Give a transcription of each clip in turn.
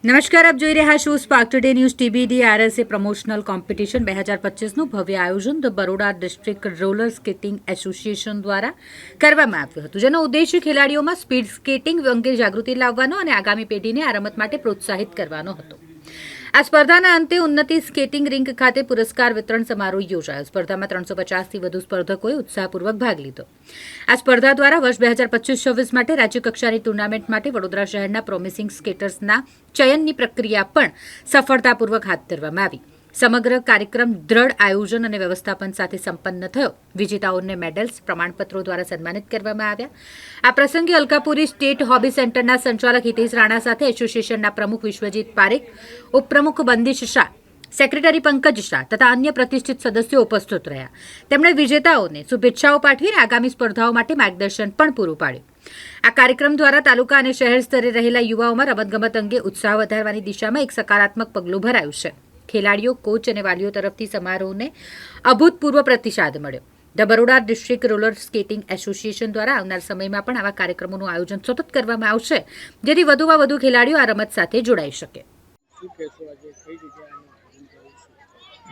નમસ્કાર, આપ જોઈ રહ્યા છો spark today news TBD RSA promotional competition 2025નું ભવ્ય આયોજન the Baroda district roller skating association દ્વારા કરવામાં આવ્યું હતું, જેનો ઉદ્દેશ્ય ખેલાડીઓમાં સ્પીડ સ્કેટિંગ અંગે જાગૃતિ લાવવાનો અને આગામી પેઢીને આ રમત માટે પ્રોત્સાહિત કરવાનો હતો. આ સ્પર્ધાના અંતે ઉન્નતિ સ્કેટિંગ રિંક ખાતે પુરસ્કાર વિતરણ સમારોહ યોજાયો. સ્પર્ધામાં 350થી વધુ સ્પર્ધકોએ ઉત્સાહપૂર્વક ભાગ લીધો. આ સ્પર્ધા દ્વારા વર્ષ 2025-26 માટે રાજ્યકક્ષાની ટુર્નામેન્ટ માટે વડોદરા શહેરના પ્રોમિસિંગ સ્કેટર્સના ચયનની પ્રક્રિયા પણ સફળતાપૂર્વક હાથ ધરવામાં આવી. સમગ્ર કાર્યક્રમ દ્રઢ આયોજન અને વ્યવસ્થાપન સાથે સંપન્ન થયો. વિજેતાઓને મેડલ્સ, પ્રમાણપત્રો દ્વારા સન્માનિત કરવામાં આવ્યા. આ પ્રસંગે અલકાપુરી સ્ટેટ હોબી સેન્ટરના સંચાલક હિતેશ રાણા સાથે એસોસિએશનના પ્રમુખ વિશ્વજીત પારેખ, ઉપપ્રમુખ બંદિશ શાહ, સેક્રેટરી પંકજ શાહ તથા અન્ય પ્રતિષ્ઠિત સદસ્યો ઉપસ્થિત રહ્યા. તેમણે વિજેતાઓને શુભેચ્છાઓ પાઠવીને આગામી સ્પર્ધાઓ માટે માર્ગદર્શન પણ પૂરું પાડ્યું. આ કાર્યક્રમ દ્વારા તાલુકા અને શહેર સ્તરે રહેલા યુવાઓમાં રમતગમત અંગે ઉત્સાહ વધારવાની દિશામાં એક સકારાત્મક પગલું ભરાયું છે. ખેલાડીઓ, કોચ અને વાલીઓ તરફથી સમારોહને અભૂતપૂર્વ પ્રતિસાદ મળ્યો. The Baroda district roller skating association દ્વારા આવનાર સમયમાં પણ આવા કાર્યક્રમોનું આયોજન સતત કરવામાં આવશે, જેથી વધુમાં વધુ ખેલાડીઓ આ રમત સાથે જોડાઈ શકે.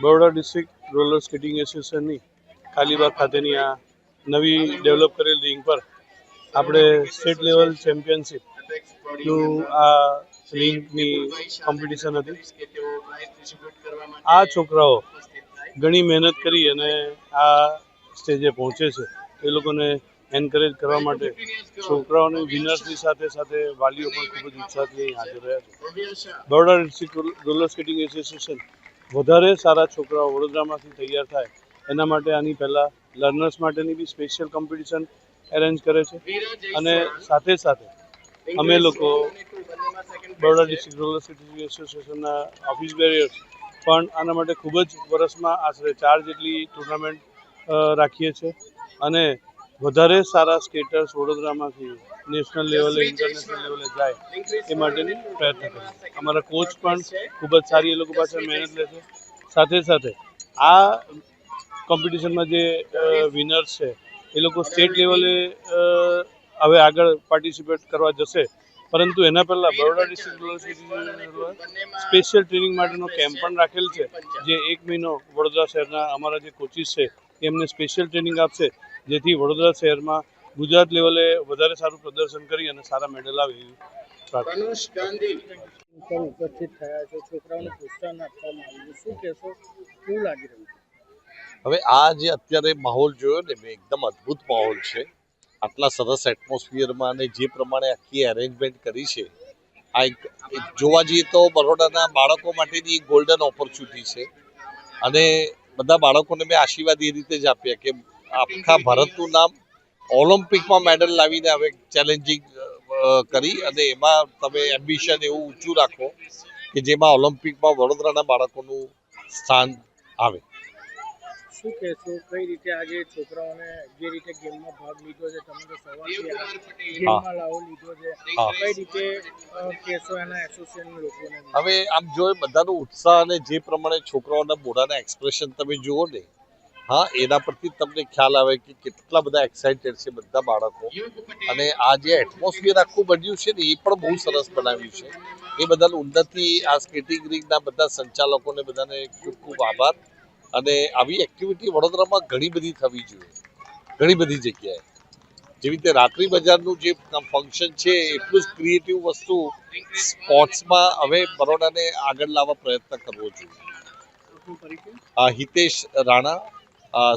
Baroda district roller skating એસોસિએશનની Kalibaug ખાતેની આ નવી ડેવલપ કરેલ રિંગ પર આપણે સ્ટેટ લેવલ ચેમ્પિયનશિપનું આ રિંગની કોમ્પિટિશન હતી. આ છોકરાઓ ઘણી મહેનત કરી અને આ સ્ટેજે પહોંચે છે. એ લોકોને એન્કરેજ કરવા માટે છોકરાઓની વિનર્સની સાથે સાથે વાલીઓ પણ ખૂબ જ ઉત્સાહથી હાજર રહ્યા છે. Baroda district roller skating association વધારે સારા છોકરાઓ વડોદરામાંથી તૈયાર થાય એના માટે આની પહેલાં લર્નર્સ માટેની બી સ્પેશિયલ કોમ્પિટિશન એરેન્જ કરે છે અને સાથે સાથે અમે લોકો બરોડા ડિસ્ટ્રિક્ટ રોલર સ્કેટિંગ એસોસિએશનના ઓફિસ બેરિયર્સ પણ આના માટે ખૂબ જ વર્ષમાં આશરે 4 જેટલી ટુર્નામેન્ટ રાખીએ છીએ અને વધારે સારા સ્કેટર્સ વડોદરામાંથી નેશનલ લેવલે, ઇન્ટરનેશનલ લેવલે જાય એ માટેની પ્રયત્ન કરીએ. અમારા કોચ પણ ખૂબ જ સારી એ લોકો પાસે મહેનત લે છે. સાથે સાથે આ કોમ્પિટિશનમાં જે વિનર્સ છે એ લોકો સ્ટેટ લેવલે હવે આગળ પાર્ટિસિપેટ કરવા જશે, પરંતુ એના પહેલાં બરોડા ડિસ્ટ્રિક્ટ સ્પેશિયલ ટ્રેનિંગ માટેનો કેમ્પ પણ રાખેલ છે, જે 1 મહિનો વડોદરા શહેરના અમારા જે કોચિસ છે એમને સ્પેશિયલ ટ્રેનિંગ આપશે, જેથી વડોદરા શહેરમાં ગુજરાત લેવલે વધારે સારું પ્રદર્શન કરી અને સારા મેડલ આવે એવી ઉપસ્થિત થયા છે. છોકરાઓને પ્રોત્સાહન આપવામાં આવ્યું, શું કહેશો, કેવું લાગી રહ્યું છે? હવે આ જે અત્યારે માહોલ જોયો ને મેં, એકદમ અદ્ભુત માહોલ છે. આટલા સરસ એટમોસ્ફિયરમાં અને જે પ્રમાણે આખી એરેન્જમેન્ટ કરી છે, આ એક જોવા જઈએ તો બરોડાના બાળકો માટેની ગોલ્ડન ઓપોર્ચ્યુનિટી છે. અને બધા બાળકોને મેં આશીર્વાદ એ રીતે જ આપ્યા કે આખા ભારતનું નામ ઓલિમ્પિકમાં મેડલ લાવીને હવે ચેલેન્જિંગ કરી અને એમાં તમે એમ્બિશન એવું ઊંચું રાખો કે જેમાં ઓલિમ્પિકમાં વડોદરાના બાળકોનું સ્થાન આવે. શું કહેશો, કઈ રીતે આજે છોકરાઓને જે રીતે ગેમમાં ભાગ લીધો છે, તમે તો સવારથી ગેમમાં લાવો લીધો છે, કઈ રીતે કહેશો એના એસોસિએશન લોકોને? હવે આમ જો બધાનો ઉત્સાહ અને જે પ્રમાણે છોકરાઓના મોઢાના એક્સપ્રેશન તમે જુઓ ને, હા, એના પરથી તમને ખ્યાલ આવે કે કેટલા બધા એક્સાઇટેડ છે બધા બાળકો. અને આ જે એટમોસ્ફિયર આખું બન્યું છે ને એ પણ બહુ સરસ બનાવ્યું છે. એ બધાનું ઉન્નતિ, આ સ્કેટિંગ રિંગના બધા સંચાલકોને બધાને ખૂબ ખૂબ આભાર. અને આવી એક્ટિવિટી વડોદરામાં ઘણી બધી થવી જોઈએ, ઘણી બધી જગ્યાએ. જેવી રીતે રાત્રિ બજારનું જે ફંક્શન છે એટલું જ ક્રિએટિવ વસ્તુ સ્પોર્ટ્સમાં હવે બરોડાને આગળ લાવવા પ્રયત્ન કરવો જોઈએ. હિતેશ રાણા,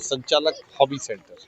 સંચાલક હોબી સેન્ટર.